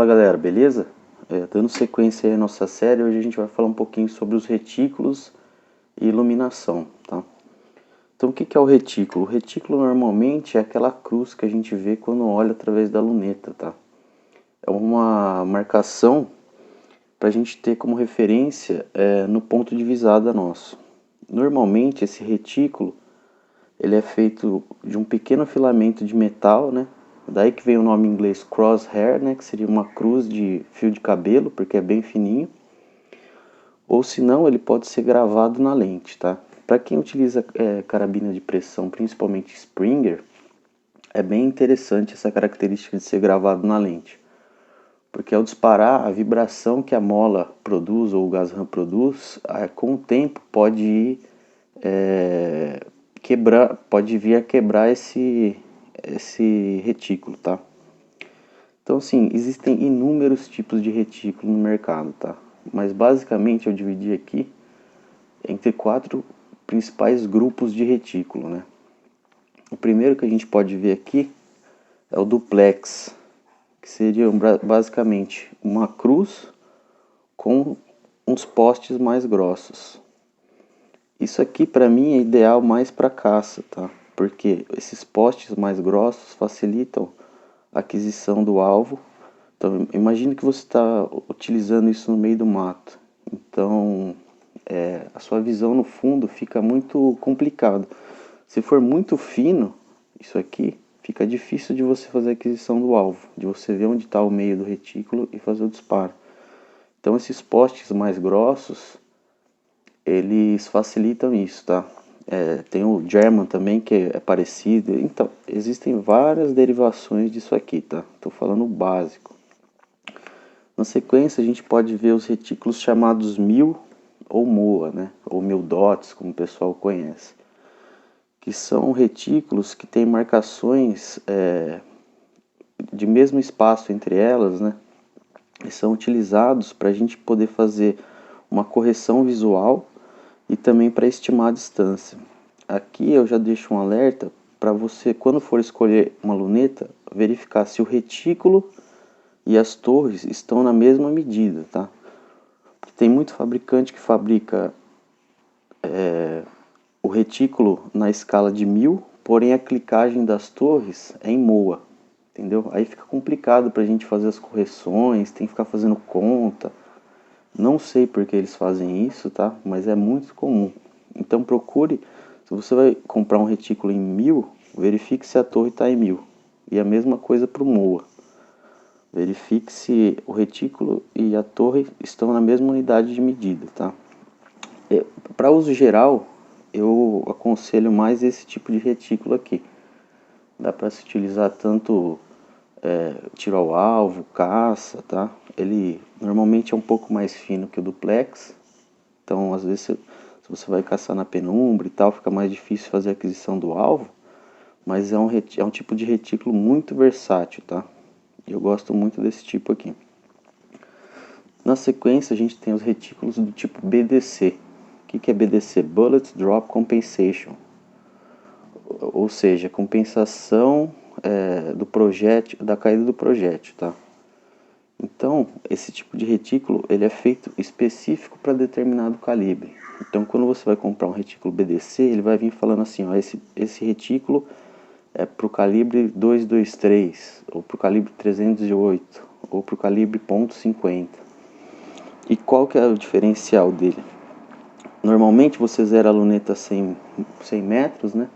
Fala galera, beleza? Dando sequência aí à nossa série, hoje a gente vai falar um pouquinho sobre os retículos e iluminação, tá? Então o que é o retículo? O retículo normalmente é aquela cruz que a gente vê quando olha através da luneta, tá? É uma marcação para a gente ter como referência no ponto de visada nosso. Normalmente esse retículo ele é feito de um pequeno filamento de metal, né? Daí que vem o nome em inglês crosshair, né? Que seria uma cruz de fio de cabelo, porque é bem fininho. Ou se não, ele pode ser gravado na lente, tá? Para quem utiliza carabina de pressão, principalmente Springer, é bem interessante essa característica de ser gravado na lente. Porque ao disparar, a vibração que a mola produz, ou o gás RAM produz, com o tempo pode ir pode vir a quebrar esse retículo, tá? Então, assim, existem inúmeros tipos de retículo no mercado, tá? Mas basicamente eu dividi aqui entre 4 principais grupos de retículo, né? O primeiro que a gente pode ver aqui é o duplex, que seria basicamente uma cruz com uns postes mais grossos. Isso aqui para mim é ideal mais para caça, tá? Porque esses postes mais grossos facilitam a aquisição do alvo. Então imagine que você está utilizando isso no meio do mato. Então a sua visão no fundo fica muito complicado. Se for muito fino, isso aqui fica difícil de você fazer a aquisição do alvo, de você ver onde está o meio do retículo e fazer o disparo. Então esses postes mais grossos eles facilitam isso, tá? Tem o German também, que é parecido. Então, existem várias derivações disso aqui, tá? Tô falando o básico. Na sequência, a gente pode ver os retículos chamados mil ou MOA, né? Ou mil dots, como o pessoal conhece. Que são retículos que têm marcações de mesmo espaço entre elas, né? E são utilizados para a gente poder fazer uma correção visual e também para estimar a distância. Aqui eu já deixo um alerta para você, quando for escolher uma luneta, verificar se o retículo e as torres estão na mesma medida, tá? Porque tem muito fabricante que fabrica o retículo na escala de 1000, porém a clicagem das torres é em MOA, entendeu? Aí fica complicado para a gente fazer as correções, tem que ficar fazendo conta. Não sei por que eles fazem isso, tá? Mas é muito comum. Então procure, se você vai comprar um retículo em 1000, verifique se a torre está em 1000. E a mesma coisa para o MOA. Verifique se o retículo e a torre estão na mesma unidade de medida, tá? Para uso geral, eu aconselho mais esse tipo de retículo aqui. Dá para se utilizar tanto tiro ao alvo, caça, tá? Ele normalmente é um pouco mais fino que o duplex, então às vezes se você vai caçar na penumbra e tal, fica mais difícil fazer a aquisição do alvo, mas é um tipo de retículo muito versátil, tá? Eu gosto muito desse tipo aqui. Na sequência a gente tem os retículos do tipo BDC. O que é BDC? Bullet Drop Compensation, ou seja, compensação do projétil, da caída do projétil, tá? Então, esse tipo de retículo ele é feito específico para determinado calibre. Então, quando você vai comprar um retículo BDC, ele vai vir falando assim, ó, esse retículo é para o calibre 223, ou para o calibre 308, ou para o calibre .50. E qual que é o diferencial dele? Normalmente você zera a luneta 100 metros, né?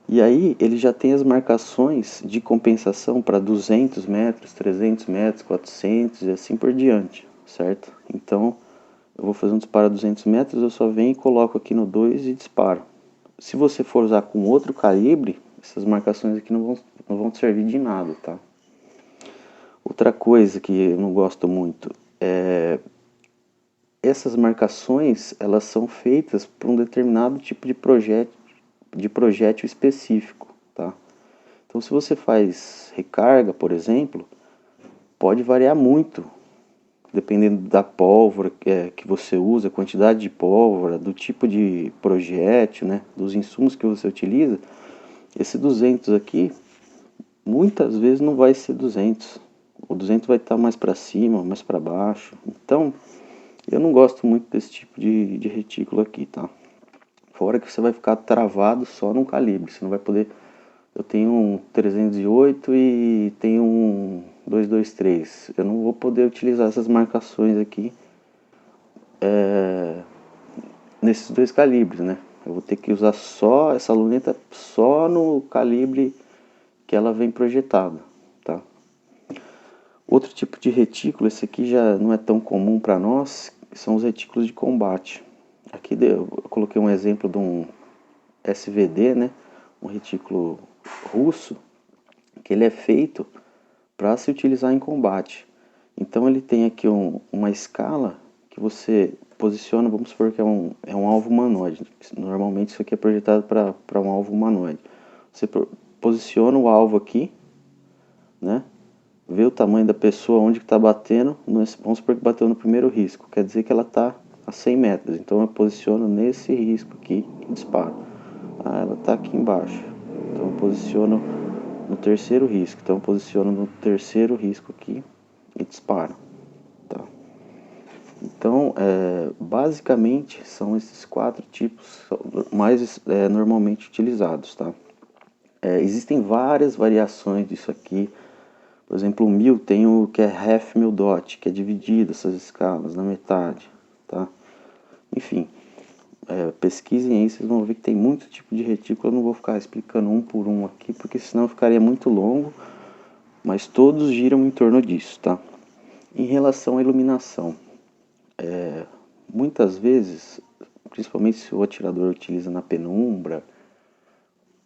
E aí ele já tem as marcações de compensação para 200 metros, 300 metros, 400 e assim por diante, certo? Então eu vou fazer um disparo a 200 metros, eu só venho e coloco aqui no 2 e disparo. Se você for usar com outro calibre, essas marcações aqui não vão servir de nada, tá? Outra coisa que eu não gosto muito é essas marcações, elas são feitas para um determinado tipo de projétil específico, tá? Então se você faz recarga, por exemplo, pode variar muito, dependendo da pólvora que você usa, a quantidade de pólvora, do tipo de projétil, né, dos insumos que você utiliza. Esse 200 aqui, muitas vezes não vai ser 200, O 200 vai estar mais para cima, mais para baixo. Então, eu não gosto muito desse tipo de retículo aqui, tá? Fora que você vai ficar travado só num calibre, você não vai poder... Eu tenho um 308 e tenho um 223. Eu não vou poder utilizar essas marcações aqui nesses dois calibres, né? Eu vou ter que usar só essa luneta só no calibre que ela vem projetada, tá? Outro tipo de retículo, esse aqui já não é tão comum para nós, são os retículos de combate. Aqui eu coloquei um exemplo de um SVD, né? Um retículo russo, que ele é feito para se utilizar em combate. Então ele tem aqui uma escala que você posiciona, vamos supor que é um alvo humanoide. Normalmente isso aqui é projetado para um alvo humanoide. Você posiciona o alvo aqui, né? Vê o tamanho da pessoa, onde que está batendo. Vamos supor que bateu no primeiro risco, quer dizer que ela está a 100 metros. Então eu posiciono nesse risco aqui e disparo. Ah, ela está aqui embaixo. Então eu posiciono no terceiro risco. Então eu posiciono no terceiro risco aqui e disparo. Tá? Então, basicamente, são esses 4 tipos mais normalmente utilizados. Tá? Existem várias variações disso aqui. Por exemplo, o 1000 tem o que é half mil dot, que é dividido essas escalas na metade. Tá? Enfim, pesquisem aí, vocês vão ver que tem muito tipo de retículo. Eu não vou ficar explicando um por um aqui, porque senão ficaria muito longo, mas todos giram em torno disso, tá? Em relação à iluminação, muitas vezes, principalmente se o atirador utiliza na penumbra,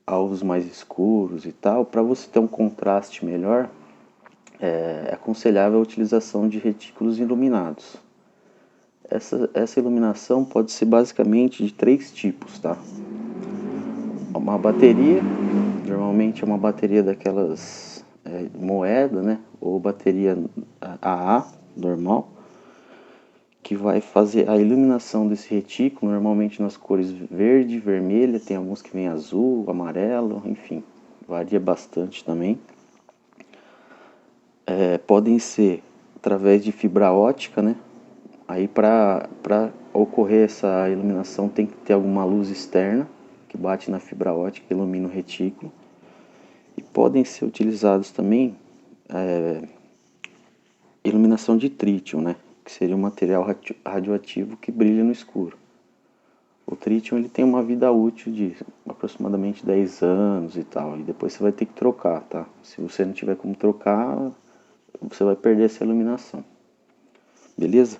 alvos mais escuros e tal, para você ter um contraste melhor, é aconselhável a utilização de retículos iluminados. Essa iluminação pode ser basicamente de 3 tipos, tá? Uma bateria, normalmente é uma bateria daquelas moeda, né? Ou bateria AA, normal, que vai fazer a iluminação desse retículo, normalmente nas cores verde, vermelha, tem alguns que vem azul, amarelo, enfim, varia bastante também. Podem ser através de fibra ótica, né? Aí para ocorrer essa iluminação tem que ter alguma luz externa que bate na fibra ótica e ilumina o retículo. E podem ser utilizados também iluminação de trítio, né? Que seria um material radioativo que brilha no escuro. O trítio ele tem uma vida útil de aproximadamente 10 anos e tal, e depois você vai ter que trocar, tá? Se você não tiver como trocar, você vai perder essa iluminação. Beleza?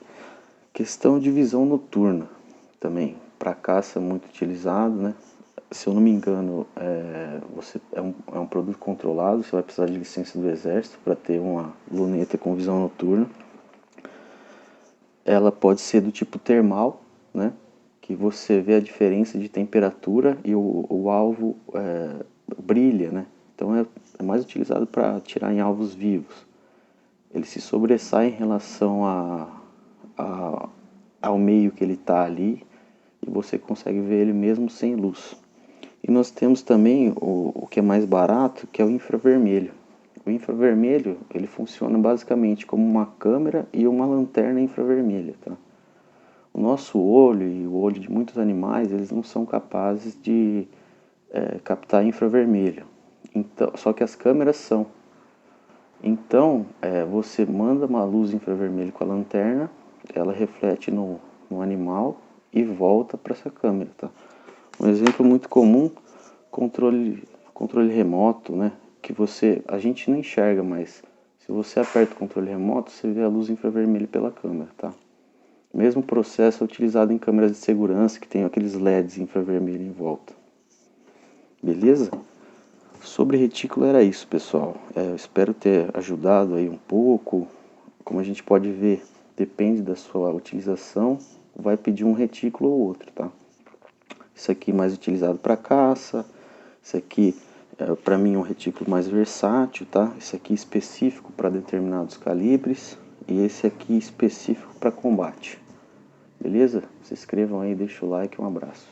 Questão de visão noturna também, para caça é muito utilizado, né? Se eu não me engano, é um produto controlado, você vai precisar de licença do exército para ter uma luneta com visão noturna. Ela pode ser do tipo termal, né? Que você vê a diferença de temperatura e o alvo brilha, né? Então é mais utilizado para atirar em alvos vivos. Ele se sobressai em relação ao meio que ele está ali e você consegue ver ele mesmo sem luz. E nós temos também o que é mais barato, que é o infravermelho. O infravermelho ele funciona basicamente como uma câmera e uma lanterna infravermelha, tá? O nosso olho e o olho de muitos animais, eles não são capazes de captar infravermelho. Então, só que as câmeras são. Então, você manda uma luz infravermelho com a lanterna, ela reflete no animal e volta para essa câmera, tá? Um exemplo muito comum, controle remoto, né? Que a gente não enxerga, mas se você aperta o controle remoto, você vê a luz infravermelha pela câmera, tá? O mesmo processo é utilizado em câmeras de segurança que tem aqueles LEDs infravermelho em volta. Beleza? Sobre retículo era isso, pessoal. Eu espero ter ajudado aí um pouco. Como a gente pode ver, depende da sua utilização, vai pedir um retículo ou outro, tá? Isso aqui mais utilizado para caça, isso aqui para mim um retículo mais versátil, tá? Esse aqui específico para determinados calibres e esse aqui específico para combate. Beleza? Se inscrevam aí, deixa o like, um abraço.